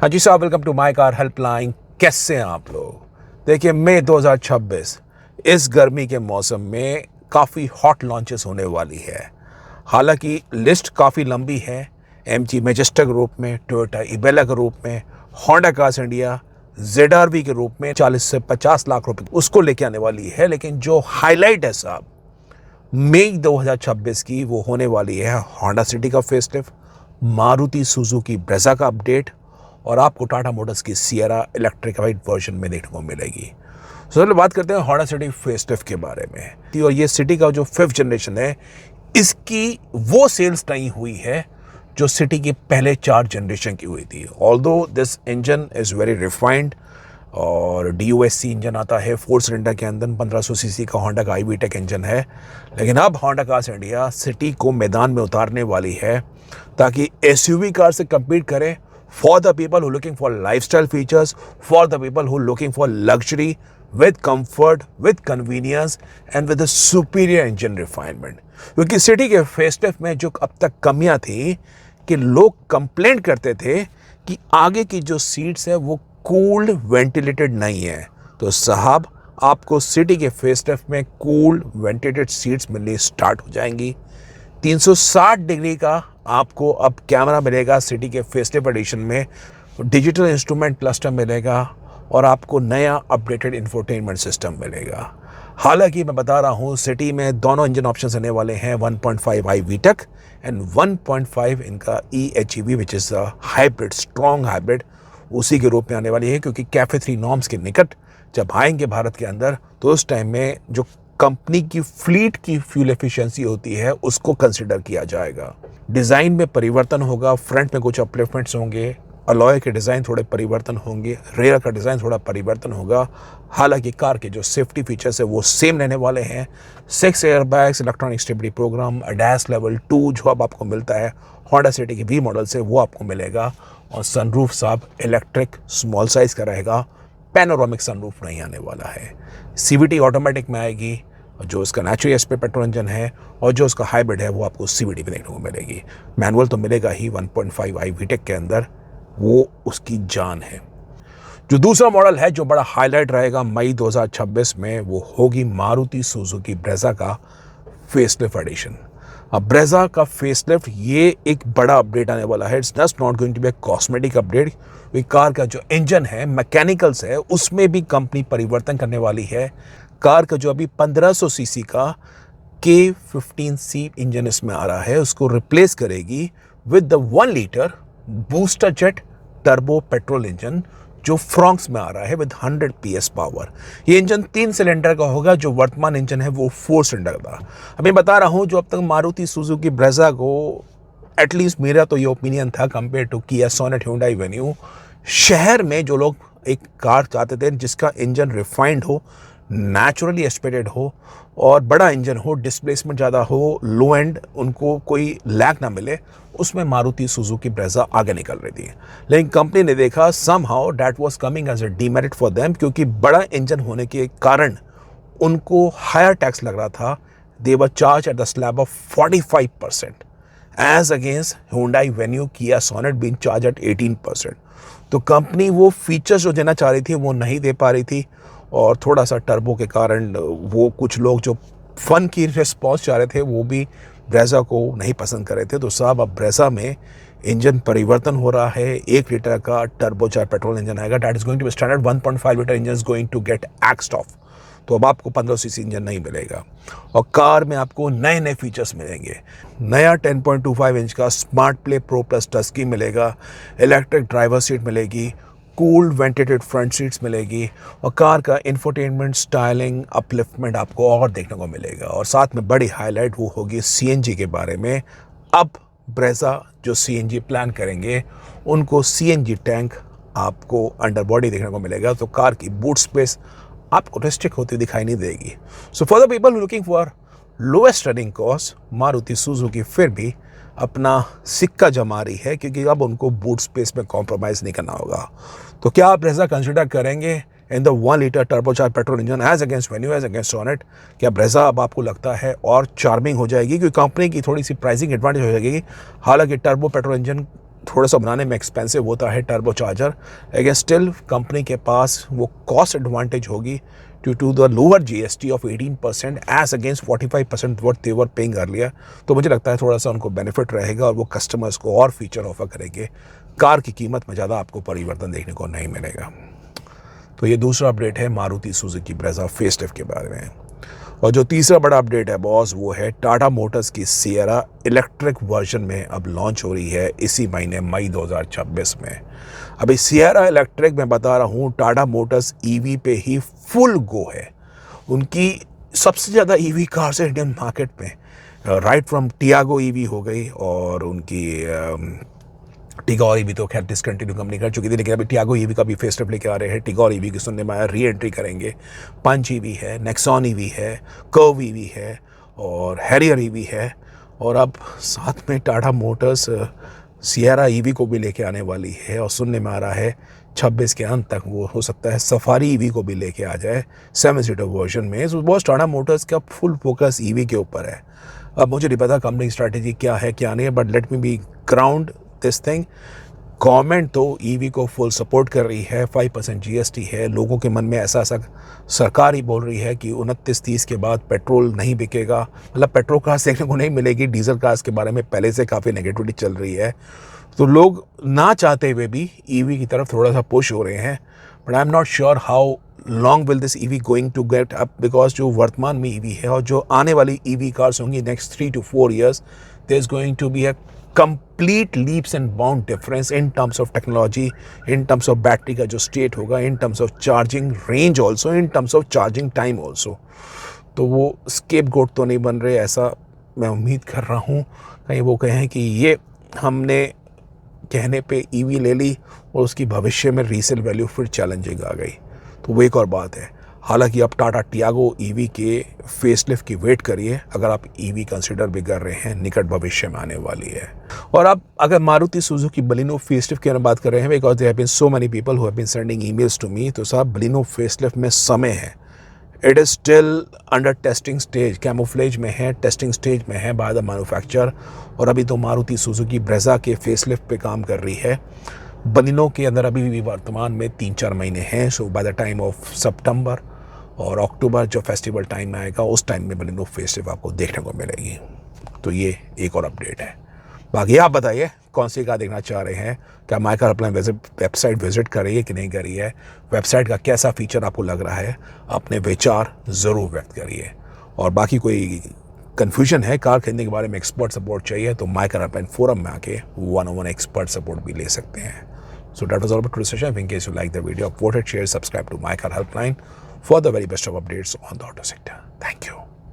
हाँ जी साहब, welcome to my car helpline. कैसे हैं आप लोग? देखिए, मई 2026 इस गर्मी के मौसम में काफ़ी हॉट लॉन्चेस होने वाली है। हालांकि लिस्ट काफ़ी लंबी है। एमजी मैजेस्टिक के रूप में, टोयोटा इबेला के रूप में, होंडा कार्स इंडिया ZR-V के रूप में 40 से 50 लाख रुपए उसको लेके आने वाली है। लेकिन जो हाईलाइट है साहब मई 2026 की, वो होने वाली है होंडा सिटी का फेसलिफ्ट, मारुति सुजुकी ब्रेज़ा का अपडेट और आपको टाटा मोटर्स की सियरा इलेक्ट्रिफाइड वर्जन में देखने को मिलेगी। तो चलो बात करते हैं होंडा सिटी फेसलिफ्ट के बारे में। और ये सिटी का जो 5th जनरेशन है, इसकी वो सेल्स नहीं हुई है जो सिटी की पहले 4 जनरेशन की हुई थी। Although this engine is very refined और DOSC इंजन आता है 4 सिलेंडर के अंदर, 1500 सीसी का होंडा का iVTEC इंजन है। लेकिन अब होंडा कार्स इंडिया सिटी को मैदान में उतारने वाली है ताकि SUV कार से compete करे। For the people who looking for lifestyle features, for the people who looking for luxury with comfort, with convenience and with a superior engine refinement। क्योंकि सिटी के फेसलिफ्ट में जो अब तक कमियां थी कि लोग कंप्लेंट करते थे कि आगे की जो सीट्स है वो कूल्ड वेंटिलेटेड नहीं है। तो साहब, आपको सिटी के फेसलिफ्ट में कूल्ड वेंटिलेटेड सीट्स मिलनी स्टार्ट हो जाएंगी। 360 डिग्री का आपको अब कैमरा मिलेगा सिटी के फेसलिफ्ट एडिशन में, डिजिटल इंस्ट्रूमेंट क्लस्टर मिलेगा और आपको नया अपडेटेड इंफोटेनमेंट सिस्टम मिलेगा। हालांकि मैं बता रहा हूँ, सिटी में दोनों इंजन ऑप्शंस आने वाले हैं, 1.5 iVTEC एंड 1.5 इनका eHEV which is hybrid, strong hybrid, उसी के रूप में आने वाली है। क्योंकि कैफे 3 नॉर्म्स के निकट जब आएंगे भारत के अंदर, तो उस टाइम में जो कंपनी की फ्लीट की फ्यूल एफिशिएंसी होती है उसको कंसिडर किया जाएगा। डिज़ाइन में परिवर्तन होगा, फ्रंट में कुछ अपलिफ्टमेंट्स होंगे, अलॉय के डिज़ाइन थोड़े परिवर्तन होंगे, रेयर का डिज़ाइन थोड़ा परिवर्तन होगा। हालांकि कार के जो सेफ्टी फीचर्स है वो सेम रहने वाले हैं। 6 airbags, electronic stability program, ADAS level 2 जो अब आपको मिलता है होंडा सिटी के V मॉडल से, वो आपको मिलेगा। और सनरूफ साहब इलेक्ट्रिक स्मॉल साइज़ का रहेगा, पैनोरामिक सनरूफ नहीं आने वाला है। CVT ऑटोमेटिक में आएगी, जो इसका नेचुरल एस्पेक्ट पेट्रोल इंजन है और जो उसका हाइब्रिड है वो आपको CVT में देखने को मिलेगी। मैनुअल तो मिलेगा ही 1.5 iVTEC के अंदर, वो उसकी जान है। जो दूसरा मॉडल है जो बड़ा हाईलाइट रहेगा मई 2026 में, वो होगी मारुति सुजुकी ब्रेज़ा का फेसलिफ्ट एडिशन। अब ब्रेज़ा का फेसलिफ्ट ये एक बड़ा अपडेट आने वाला है। It's just not going to be a cosmetic update. Car का जो इंजन है, मैकेनिकल्स है, उसमें भी कंपनी परिवर्तन करने वाली है। कार का जो अभी 1500 सीसी का K15C इंजन इसमें आ रहा है, उसको रिप्लेस करेगी with the 1 litre booster jet turbo petrol engine जो फ्रॉन्क्स में आ रहा है विद 100 PS पावर। ये इंजन 3 सिलेंडर का होगा, जो वर्तमान इंजन है वो 4 सिलेंडर का। अभी बता रहा हूँ, जो अब तक मारुति सुजुकी ब्रेज़ा को, एटलीस्ट मेरा तो ये ओपिनियन था कंपेयर टू किया सोनेट, Hyundai वेन्यू, शहर में जो लोग एक कार चाहते थे जिसका इंजन रिफाइंड हो, नेचुरली एस्पिरेटेड हो और बड़ा इंजन हो, डिस्प्लेसमेंट ज़्यादा हो, लो एंड उनको कोई लैग ना मिले, उसमें मारुति सुजुकी ब्रेज़ा आगे निकल रही थी। लेकिन कंपनी ने देखा somehow that was coming as a demerit for them, क्योंकि बड़ा इंजन होने के कारण उनको हायर टैक्स लग रहा था। They were charged at the slab of 45% as against Hyundai Venue, Kia Sonet being charged at 18%। तो कंपनी वो फीचर्स जो देना चाह रही थी वो नहीं दे पा रही थी और थोड़ा सा टर्बो के कारण वो कुछ लोग जो फन की रिस्पॉन्स चाह रहे थे वो भी ब्रेज़ा को नहीं पसंद कर रहे थे। तो साहब, अब ब्रेज़ा में इंजन परिवर्तन हो रहा है। 1 लीटर का टर्बो चार पेट्रोल इंजन आएगा, that is going to be standard. 1.5 litre engine is going to get axed off. तो अब आपको 1500 सीसी इंजन नहीं मिलेगा और कार में आपको नए नए फीचर्स मिलेंगे। नया 10.25 इंच का smart play pro plus touch screen मिलेगा, इलेक्ट्रिक ड्राइवर सीट मिलेगी, कूल्ड वेंटिलेटेड फ्रंट सीट्स मिलेगी और कार का इंफोटेनमेंट, स्टाइलिंग, अपलिफ्टमेंट आपको और देखने को मिलेगा। और साथ में बड़ी हाईलाइट वो होगी CNG के बारे में। अब ब्रेज़ा जो CNG प्लान करेंगे, उनको CNG टैंक आपको अंडर बॉडी देखने को मिलेगा, तो कार की बूट स्पेस आपको रिस्ट्रिक्ट होती दिखाई नहीं देगी। So for the people looking for lowest running cost, Maruti Suzuki फिर भी अपना सिक्का जमा रही है, क्योंकि अब उनको बूट स्पेस में कॉम्प्रोमाइज़ नहीं करना होगा। तो क्या आप ब्रेज़ा कंसिडर करेंगे in the 1 litre turbocharge petrol engine as against Venue, as against Sonet? क्या ब्रेज़ा अब आपको लगता है और चार्मिंग हो जाएगी, क्योंकि कंपनी की थोड़ी सी प्राइसिंग एडवांटेज हो जाएगी? हालांकि टर्बो पेट्रोल इंजन थोड़ा सा बनाने में एक्सपेंसिव होता है टर्बो चार्जर, लेकिन स्टिल कंपनी के पास वो कॉस्ट एडवांटेज होगी due to the lower GST of 18% as against 45% what they were paying earlier. तो मुझे लगता है थोड़ा सा उनको बेनिफिट रहेगा और वो कस्टमर्स को और फीचर ऑफर करेंगे। कार की कीमत में ज़्यादा आपको परिवर्तन देखने को नहीं मिलेगा। तो ये दूसरा अपडेट है मारुति सुजुकी ब्रेज़ा फेसलिफ्ट के बारे में। और जो तीसरा बड़ा अपडेट है बॉस, वो है टाटा मोटर्स की सियरा इलेक्ट्रिक वर्जन में अब लॉन्च हो रही है इसी महीने मई 2026 में। अभी सियरा इलेक्ट्रिक मैं बता रहा हूँ, टाटा मोटर्स ईवी पे ही फुल गो है। उनकी सबसे ज़्यादा ईवी कार्स है इंडियन मार्केट में, राइट फ्रॉम टियागो ईवी हो गई, और उनकी टिगोर ईवी तो खैर डिसकंटिन्यू कंपनी कर चुकी थी, लेकिन अभी टियागो ईवी का भी फेसलिफ्ट लेके आ रहे हैं। टिगोर ईवी की सुनने में आया री एंट्री करेंगे। पंच ईवी है, नेक्सॉन ईवी है, कर्व ईवी है और हैरियर ईवी है, और अब साथ में टाटा मोटर्स सियरा ईवी को भी लेके आने वाली है। और सुनने में आ रहा है 26 के अंत तक वो हो सकता है सफारी ईवी को भी लेके आ जाए 7 सीटर वर्जन में। सो बॉस टाटा मोटर्स का फुल फोकस ईवी के ऊपर है। अब मुझे नहीं पता कंपनी स्ट्रैटेजी क्या है क्या नहीं है, but let me be ground this thing. Government तो ईवी को फुल सपोर्ट कर रही है, 5% जीएसटी है। लोगों के मन में ऐसा सरकार ही बोल रही है कि 29-30 के बाद पेट्रोल नहीं बिकेगा, मतलब पेट्रोल कार्स देखने को नहीं मिलेगी। डीजल कार्स के बारे में पहले से काफ़ी नेगेटिविटी चल रही है, तो लोग ना चाहते हुए भी ईवी की तरफ थोड़ा सा पुश हो रहे हैं। But I am not sure how long will this EV going to get up, because जो वर्तमान में ईवी है और जो आने वाली ईवी कार्स होंगी next 3 to 4 years, there is going to be a complete leaps and bound difference in terms of technology, in terms of battery का जो स्टेट होगा, in terms of charging range also, in terms of charging time also। तो वो scapegoat तो नहीं बन रहे, ऐसा मैं उम्मीद कर रहा हूँ। कहीं वो कहें कि ये हमने कहने पे ईवी ले ली और उसकी भविष्य में रीसेल वैल्यू फिर चैलेंजिंग आ गई, तो वो एक और बात है। हालांकि अब टाटा टियागो ईवी के फेसलिफ्ट की वेट करिए अगर आप ईवी कंसिडर भी कर रहे हैं, निकट भविष्य में आने वाली है। और अब अगर मारुति सुजुकी बलिनो फेसलिफ्ट की हम बात कर रहे हैं, because there have been so many people who have been sending emails to me, तो साहब बलिनो फेसलिफ्ट में समय है। It is still under testing stage, camouflage में है, टेस्टिंग स्टेज में है बाय द मैन्युफैक्चरर। और अभी तो मारुति सुजुकी ब्रेज़ा के फेसलिफ्ट पे काम कर रही है। बलिनो के अंदर अभी भी वर्तमान में 3-4 महीने हैं। सो बाय द टाइम ऑफ सितंबर और अक्टूबर जो फेस्टिवल टाइम में आएगा, उस टाइम में बलिनो फेसलिफ्ट आपको देखने को मिलेगी। तो ये एक और अपडेट है। बाकी आप बताइए कौन सी कार देखना चाह रहे हैं, क्या माय कार अपना वेबसाइट विजिट करी है कि नहीं करी है, वेबसाइट का कैसा फीचर आपको लग रहा है, अपने विचार ज़रूर व्यक्त करिए। और बाकी कोई कन्फ्यूजन है कार खरीदने के बारे में, एक्सपर्ट सपोर्ट चाहिए, तो माय कार अपना फोरम में आके 1-on-1 एक्सपर्ट सपोर्ट भी ले सकते हैं। So that was all about today's session. In case you like the video, vote, share, subscribe to My Car Helpline for the very best of updates on the auto sector. Thank you.